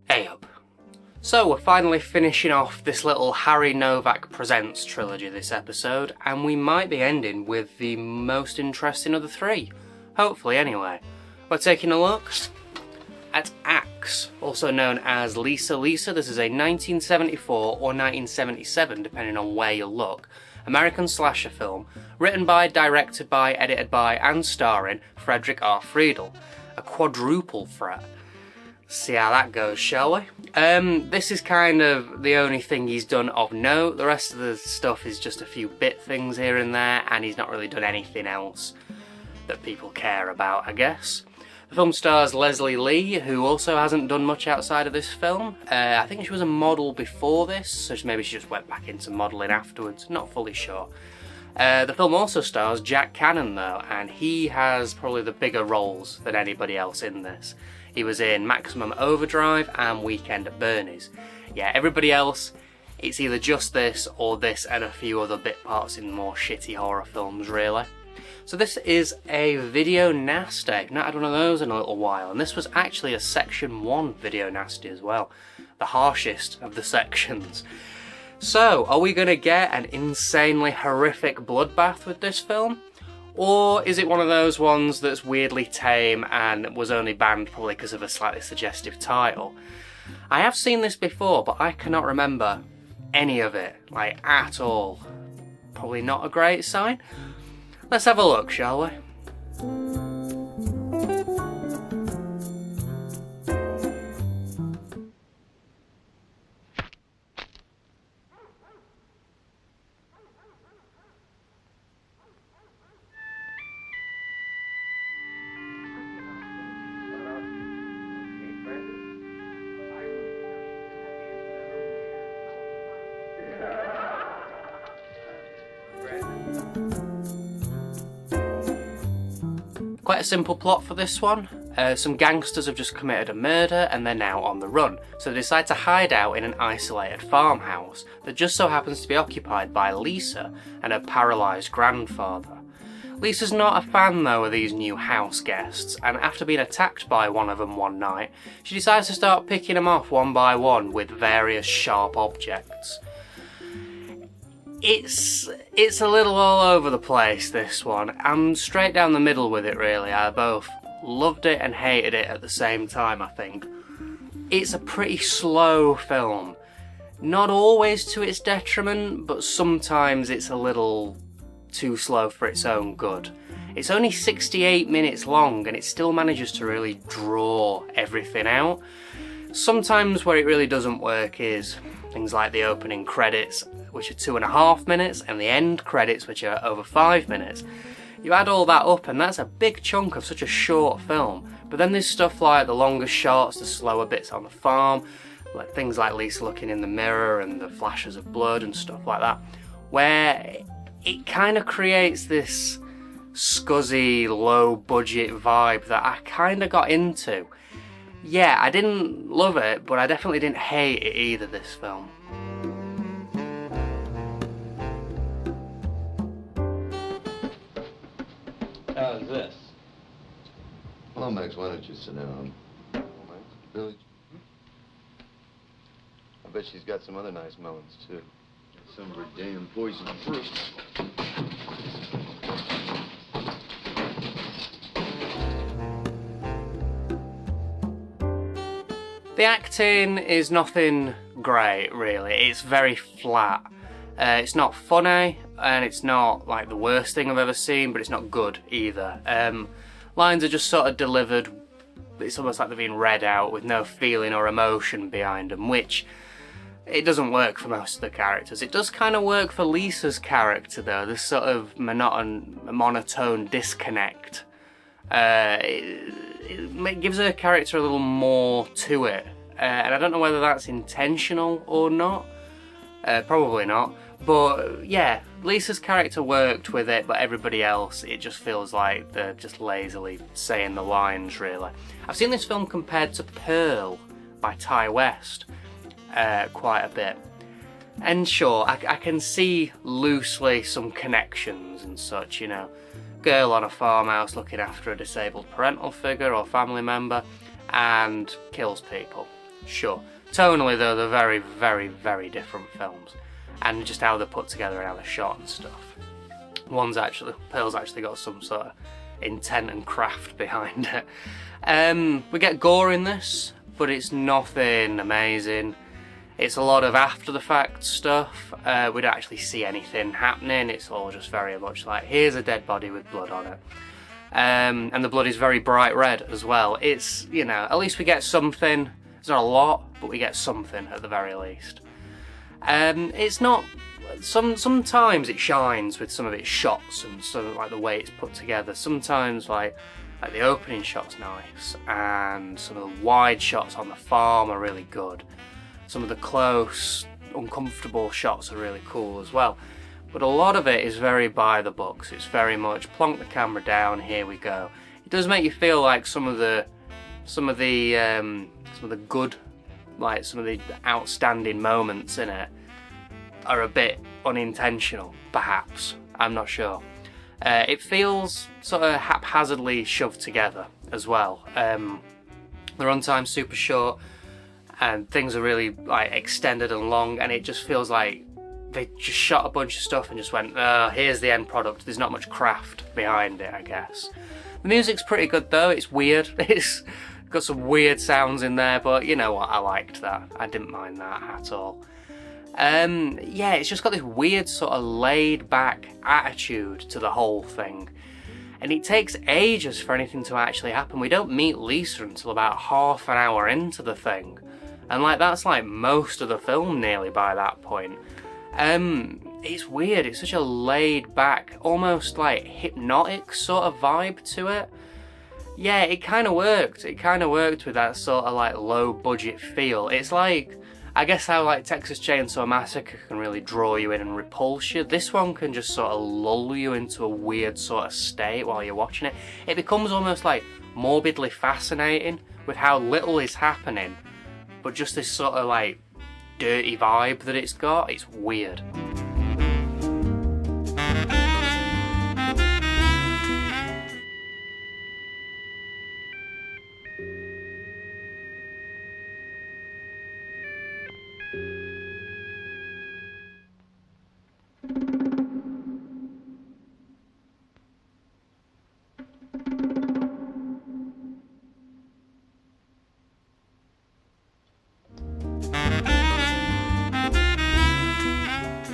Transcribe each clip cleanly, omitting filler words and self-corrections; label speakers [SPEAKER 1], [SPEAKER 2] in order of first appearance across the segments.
[SPEAKER 1] Hey up. So we're finally finishing off this little Harry Novak Presents trilogy this episode, and we might be ending with the most interesting of the three. Hopefully anyway. We're taking a look at Axe, also known as Lisa Lisa. This is a 1974 or 1977, depending on where you look, American slasher film, written by, directed by, edited by, and starring Frederick R. Friedel. A quadruple threat. See how that goes, shall we? This is kind of the only thing he's done of note. The rest of the stuff is just a few bit things here and there, and he's not really done anything else that people care about, I guess. The film stars Leslie Lee, who also hasn't done much outside of this film. I think she was a model before this, so maybe she just went back into modelling afterwards, not fully sure. The film also stars Jack Cannon though, and he has probably the bigger roles than anybody else in this. He was in Maximum Overdrive and Weekend at Bernie's. Yeah, everybody else, it's either just this or this and a few other bit parts in more shitty horror films, really. So this is a video nasty. Not had one of those in a little while, and this was actually a Section 1 video nasty as well. The harshest of the sections. So, are we going to get an insanely horrific bloodbath with this film? Or is it one of those ones that's weirdly tame and was only banned probably because of a slightly suggestive title? I have seen this before, but I cannot remember any of it, like, at all. Probably not a great sign. Let's have a look, shall we? Quite a simple plot for this one. Some gangsters have just committed a murder and they're now on the run, so they decide to hide out in an isolated farmhouse that just so happens to be occupied by Lisa and her paralysed grandfather. Lisa's not a fan though of these new house guests, and after being attacked by one of them one night, she decides to start picking them off one by one with various sharp objects. It's a little all over the place, this one. I'm straight down the middle with it, really. I both loved it and hated it at the same time, I think. It's a pretty slow film. Not always to its detriment, but sometimes it's a little too slow for its own good. It's only 68 minutes long and it still manages to really draw everything out. Sometimes where it really doesn't work is things like the opening credits, which are 2.5 minutes, and the end credits, which are over 5 minutes. You add all that up and that's a big chunk of such a short film. But then there's stuff like the longer shots, the slower bits on the farm, like things like Lisa looking in the mirror and the flashes of blood and stuff like that, where it kind of creates this scuzzy, low budget vibe that I kind of got into. Yeah, I didn't love it, but I definitely didn't hate it either, this film.
[SPEAKER 2] How's this?
[SPEAKER 3] Hello, Max. Why don't you sit down? Max? Billy? I bet she's got some other nice melons, too. Some of her damn poison fruit.
[SPEAKER 1] The acting is nothing great, really. It's very flat. It's not funny, and it's not like the worst thing I've ever seen, but it's not good either. Lines are just sort of delivered, it's almost like they're being read out with no feeling or emotion behind them, which it doesn't work for most of the characters. It does kind of work for Lisa's character though, this sort of monotone disconnect. It gives her character a little more to it, and I don't know whether that's intentional or not. Probably not, But yeah, Lisa's character worked with it, but everybody else, it just feels like they're just lazily saying the lines, really. I've seen this film compared to Pearl by Ty West quite a bit. And sure, I can see loosely some connections and such, you know. Girl on a farmhouse looking after a disabled parental figure or family member and kills people. Sure. Tonally, though, they're very, very, very different films. And just how they're put together and how they're shot and stuff. Pearl's actually got some sort of intent and craft behind it. We get gore in this, but it's nothing amazing. It's a lot of after the fact stuff. We don't actually see anything happening. It's all just very much like, here's a dead body with blood on it. And the blood is very bright red as well. It's, you know, at least we get something. It's not a lot, but we get something at the very least. It's not. Sometimes it shines with some of its shots and sort of like the way it's put together. Sometimes like the opening shot's nice, and some of the wide shots on the farm are really good. Some of the close, uncomfortable shots are really cool as well. But a lot of it is very by the books. It's very much plonk the camera down. Here we go. It does make you feel like some of the good, like some of the outstanding moments in it are a bit unintentional, perhaps. I'm not sure. It feels sort of haphazardly shoved together as well. The runtime's super short and things are really like extended and long, and it just feels like they just shot a bunch of stuff and just went, here's the end product. There's not much craft behind it, I guess. The music's pretty good though. It's weird. It's got some weird sounds in there, but you know what, I liked that. I didn't mind that at all. Yeah, it's just got this weird sort of laid back attitude to the whole thing. And it takes ages for anything to actually happen. We don't meet Lisa until about half an hour into the thing. And like that's like most of the film nearly by that point. It's weird. It's such a laid back, almost like hypnotic sort of vibe to it. Yeah, it kind of worked. It kind of worked with that sort of like low budget feel. It's like, I guess how like Texas Chainsaw Massacre can really draw you in and repulse you. This one can just sort of lull you into a weird sort of state while you're watching it. It becomes almost like morbidly fascinating with how little is happening, but just this sort of like dirty vibe that it's got. It's weird.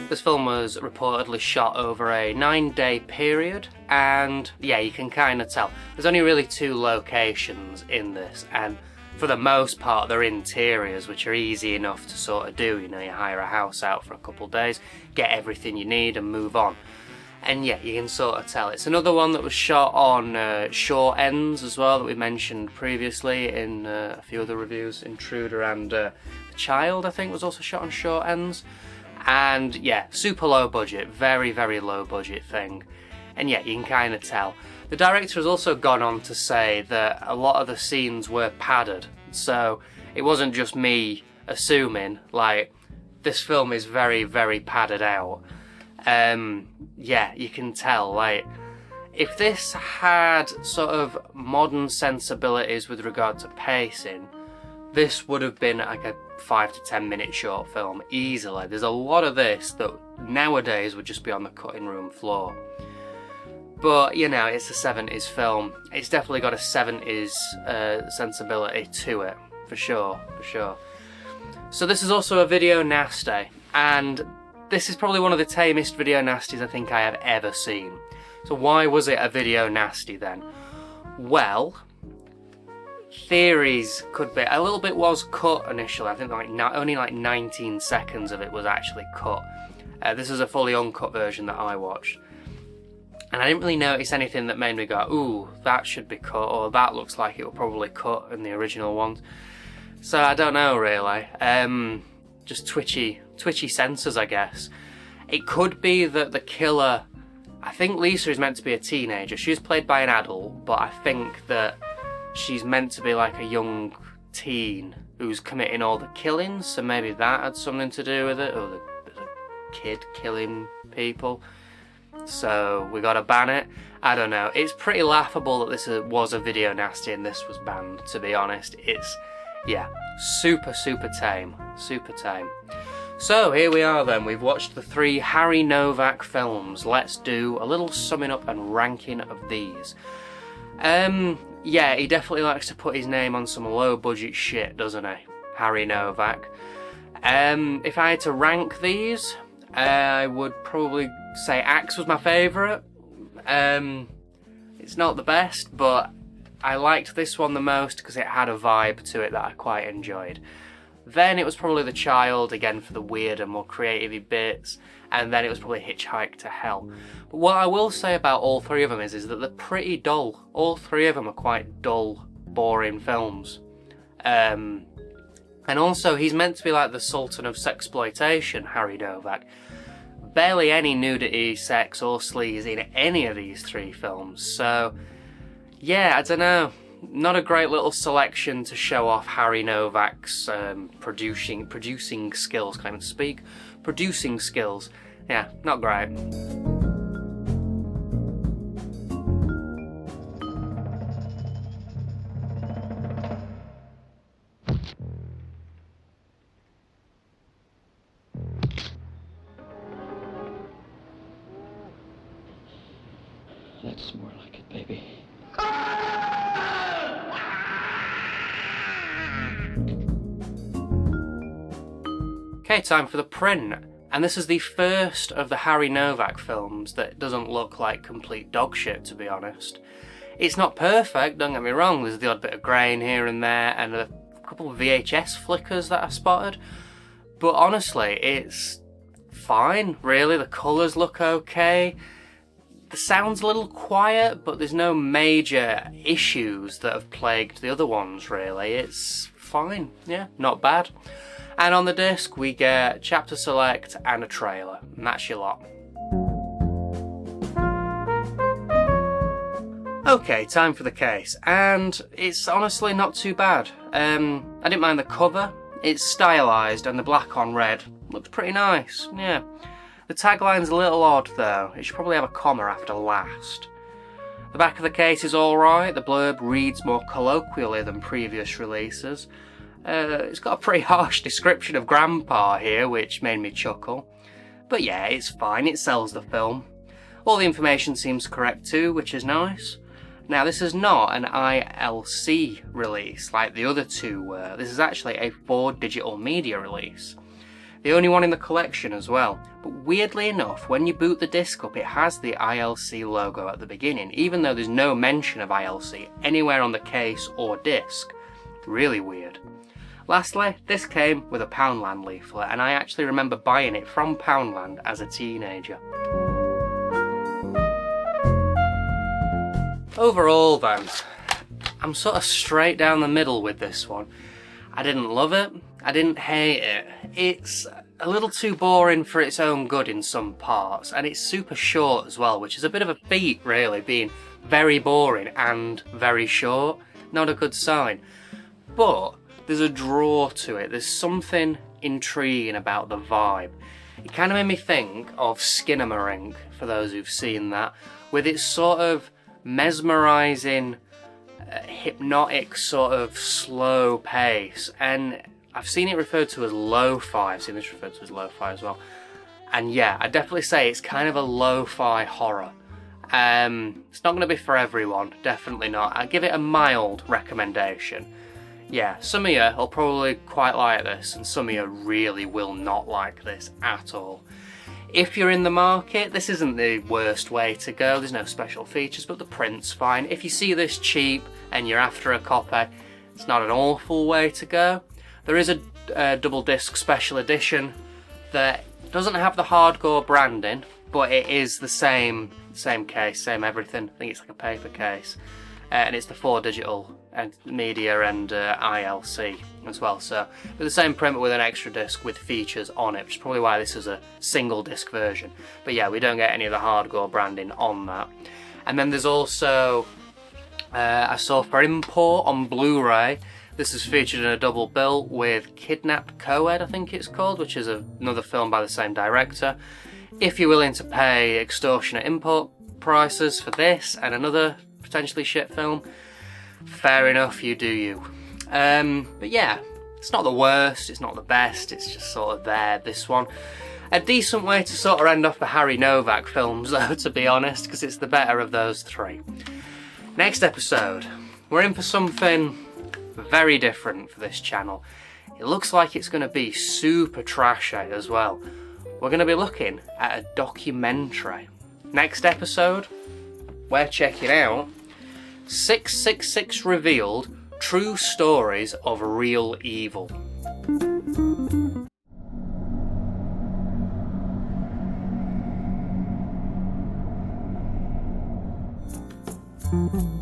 [SPEAKER 1] This film was reportedly shot over a 9-day period, and yeah, you can kind of tell. There's only really 2 locations in this, and for the most part they're interiors, which are easy enough to sort of do. You know, you hire a house out for a couple of days, get everything you need and move on. And yeah, you can sort of tell. It's another one that was shot on short ends as well, that we mentioned previously in a few other reviews. Intruder and The Child, I think, was also shot on short ends. And yeah, super low budget, very, very low budget thing. And yeah, you can kind of tell. The director has also gone on to say that a lot of the scenes were padded. So it wasn't just me assuming, like, this film is very, very padded out. Yeah, you can tell, like, if this had sort of modern sensibilities with regard to pacing, this would have been like a 5 to 10 minute short film easily. There's a lot of this that nowadays would just be on the cutting room floor. But you know, it's a 70s film. It's definitely got a 70s sensibility to it, for sure, for sure. So this is also a video nasty, and this is probably one of the tamest video nasties I think I have ever seen. So why was it a video nasty then? Well, theories could be, a little bit was cut initially. I think like only like 19 seconds of it was actually cut. This is a fully uncut version that I watched. And I didn't really notice anything that made me go, ooh, that should be cut, or that looks like it will probably cut in the original ones. So I don't know really. Just twitchy sensors, I guess. It could be that the killer, I think Lisa is meant to be a teenager. She's played by an adult, but I think that she's meant to be like a young teen who's committing all the killings, so maybe that had something to do with it, or the kid killing people. So we gotta ban it. I don't know. It's pretty laughable that this was a video nasty and this was banned, to be honest. It's, yeah, super tame. Super tame. So here we are then. We've watched the 3 Harry Novak films. Let's do a little summing up and ranking of these. Yeah, he definitely likes to put his name on some low budget shit, doesn't he? Harry Novak. If I had to rank these, I would probably say Axe was my favourite. It's not the best, but I liked this one the most because it had a vibe to it that I quite enjoyed. Then it was probably The Child, again for the weird and more creative bits, and then it was probably Hitchhike to Hell. But what I will say about all 3 of them is that they're pretty dull. All 3 of them are quite dull, boring films. And also, he's meant to be like the Sultan of Sexploitation, Harry Novak. Barely any nudity, sex or sleaze in any of these 3 films, so yeah, I don't know. Not a great little selection to show off Harry Novak's producing skills, can't even speak. Producing skills. Yeah, not great.
[SPEAKER 2] That's more like it, baby.
[SPEAKER 1] Okay, time for the print. And this is the first of the Harry Novak films that doesn't look like complete dog shit, to be honest. It's not perfect, don't get me wrong, there's the odd bit of grain here and there, and a couple of VHS flickers that I spotted. But honestly, it's fine, really. The colours look okay. The sound's a little quiet, but there's no major issues that have plagued the other ones, really. It's fine, yeah, not bad. And on the disc, we get chapter select and a trailer, and that's your lot. Okay, time for the case, and it's honestly not too bad. I didn't mind the cover. It's stylised, and the black on red looks pretty nice, yeah. The tagline's a little odd though, it should probably have a comma after last. The back of the case is alright, the blurb reads more colloquially than previous releases. It's got a pretty harsh description of Grandpa here, which made me chuckle. But yeah, it's fine, it sells the film. All the information seems correct too, which is nice. Now, this is not an ILC release like the other 2 were. This is actually a 4 digital media release. The only one in the collection as well. But weirdly enough, when you boot the disc up, it has the ILC logo at the beginning, even though there's no mention of ILC anywhere on the case or disc. Really weird. Lastly, this came with a Poundland leaflet, and I actually remember buying it from Poundland as a teenager. Overall then, I'm sort of straight down the middle with this one. I didn't love it, I didn't hate it. It's a little too boring for its own good in some parts, and it's super short as well, which is a bit of a feat really, being very boring and very short. Not a good sign. But there's a draw to it, there's something intriguing about the vibe. It kind of made me think of Skinamarink, for those who've seen that, with its sort of mesmerising, hypnotic sort of slow pace, and I've seen it referred to as lo-fi. I've seen this referred to as lo-fi as well, and yeah, I'd definitely say it's kind of a lo-fi horror. It's not going to be for everyone, definitely not. I'd give it a mild recommendation. Yeah, some of you will probably quite like this, and some of you really will not like this at all. If you're in the market, this isn't the worst way to go. There's no special features, but the print's fine. If you see this cheap and you're after a copy, it's not an awful way to go. There is a double disc special edition that doesn't have the Hard Gore branding, but it is the same case, same everything. I think it's like a paper case, and it's the 4 digital Media and ILC as well. So with the same print but with an extra disc with features on it, which is probably why this is a single disc version. But yeah, we don't get any of the Hard Gore branding on that. And then there's also I saw for import on Blu-ray. This is featured in a double bill with Kidnap Coed, I think it's called, which is another film by the same director. If you're willing to pay extortionate import prices for this and another potentially shit film, fair enough, you do you. But yeah, it's not the worst, it's not the best, it's just sort of there, this one. A decent way to sort of end off the Harry Novak films though, to be honest, because it's the better of those three. Next episode, we're in for something very different for this channel. It looks like it's going to be super trashy as well. We're going to be looking at a documentary. Next episode, we're checking out 666 Revealed, True Stories of Real Evil.
[SPEAKER 4] Mm-hmm.